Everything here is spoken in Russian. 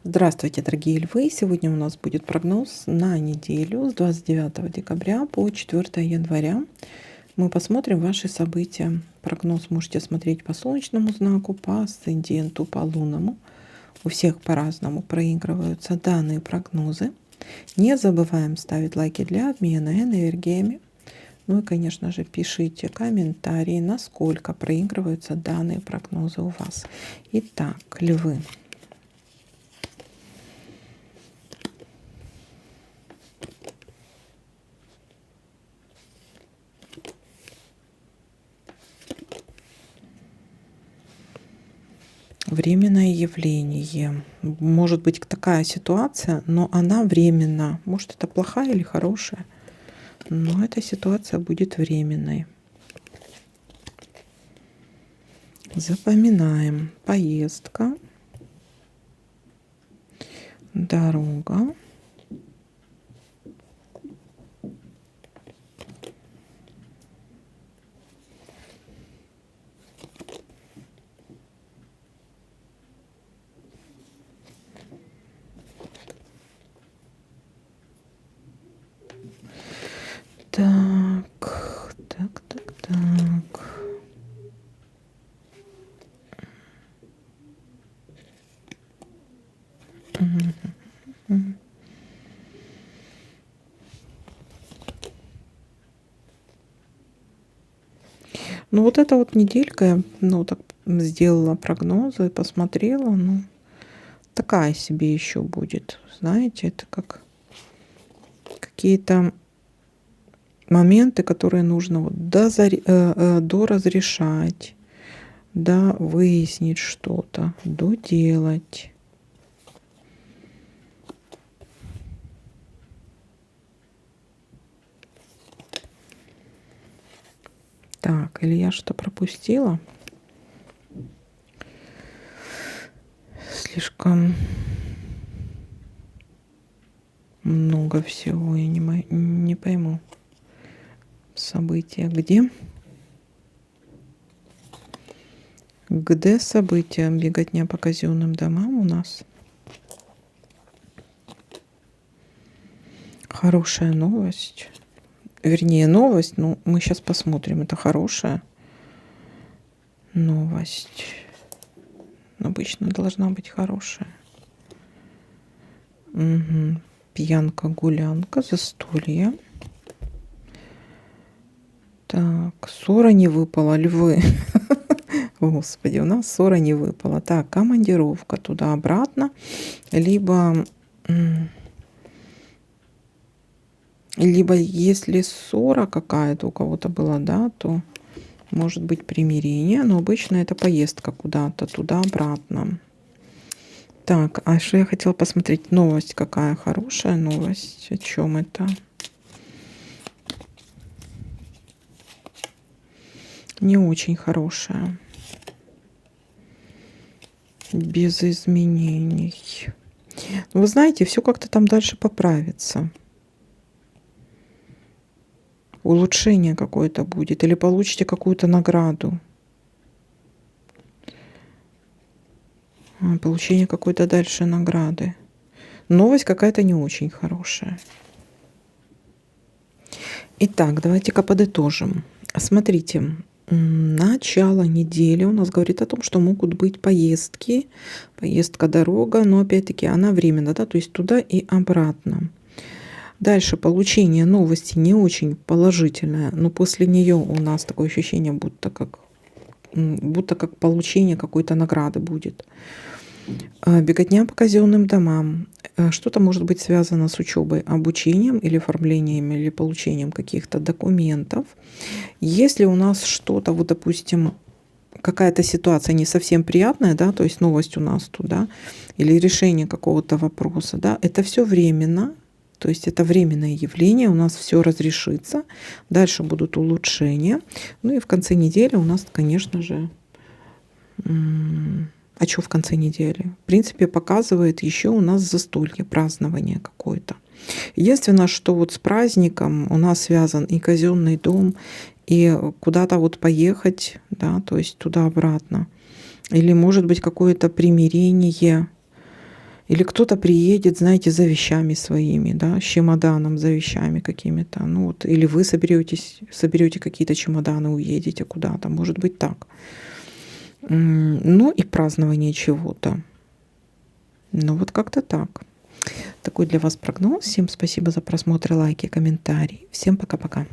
Здравствуйте, дорогие львы! Сегодня у нас будет прогноз на неделю с 29 декабря по 4 января. Мы посмотрим ваши события. Прогноз можете смотреть по солнечному знаку, по асценденту, по лунному. У всех по-разному проигрываются данные прогнозы. Не забываем ставить лайки для обмена энергиями. Ну и, конечно же, пишите комментарии, насколько проигрываются данные прогнозы у вас. Итак, львы. Временное явление. Может быть такая ситуация, но она временна. Может, это плохая или хорошая, но эта ситуация будет временной. Запоминаем. Поездка, дорога, так. Ну вот эта вот неделька, я, так сделала прогнозы и посмотрела, такая себе еще будет. Знаете, это как какие-то моменты, которые нужно вот доразрешать, да, выяснить что-то, доделать. Так, или я что пропустила? Слишком много всего, я не пойму. События где? Где события? Беготня по казенным домам у нас. Хорошая новость. Вернее, новость, мы сейчас посмотрим, это хорошая новость. Обычно должна быть хорошая. Угу. Пьянка, гулянка, застолье. Так, ссора не выпала, львы. Господи, у нас ссора не выпала. Так, командировка туда-обратно. Либо если ссора какая-то у кого-то была, да, то может быть примирение. Но обычно это поездка куда-то туда-обратно. Так, а что я хотела посмотреть? Новость какая хорошая новость. О чем это? Не очень хорошая. Без изменений. Вы знаете, все как-то там дальше поправится. Улучшение какое-то будет. Или получите какую-то награду. Получение какой-то дальше награды. Новость какая-то не очень хорошая. Итак, давайте-ка подытожим. Смотрите, начало недели у нас говорит о том, что могут быть поездки, поездка-дорога, но опять-таки она временна, да, то есть туда и обратно. Дальше получение новости не очень положительное, но после нее у нас такое ощущение, будто как получение какой-то награды будет. Беготня по казенным домам. Что-то может быть связано с учебой, обучением или оформлением, или получением каких-то документов. Если у нас что-то, вот, допустим, какая-то ситуация не совсем приятная, да, то есть новость у нас туда, или решение какого-то вопроса, да, это все временно, то есть это временное явление, у нас все разрешится, дальше будут улучшения. Ну и в конце недели у нас, конечно же, а что в конце недели? В принципе, показывает еще у нас застолье, празднование какое-то. Единственное, что вот с праздником у нас связан и казенный дом, и куда-то вот поехать, да, то есть туда-обратно. Или может быть какое-то примирение Или кто-то приедет, знаете, за вещами своими, да, с чемоданом, за вещами какими-то. Ну вот, или вы соберете какие-то чемоданы, уедете куда-то. Может быть так. Ну и празднование чего-то. Ну вот как-то так. Такой для вас прогноз. Всем спасибо за просмотр, лайки, комментарии. Всем пока-пока.